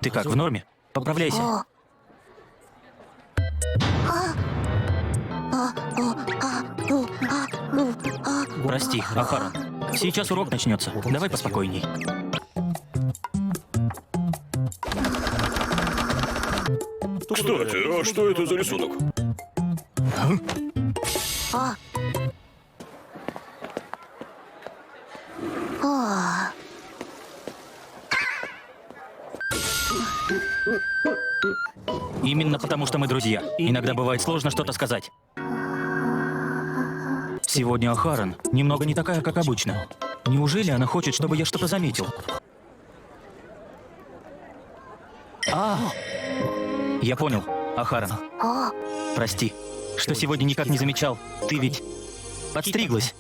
Ты как, в норме? Поправляйся. Прости, Ахаран. Сейчас урок начнется. Давай поспокойней. Кстати, а что это за рисунок? Именно потому, что мы друзья. Иногда бывает сложно что-то сказать. Сегодня Ахаран немного не такая, как обычно. Неужели она хочет, чтобы я что-то заметил? Я понял, Ахаран. Прости, что сегодня никак не замечал. Ты ведь подстриглась.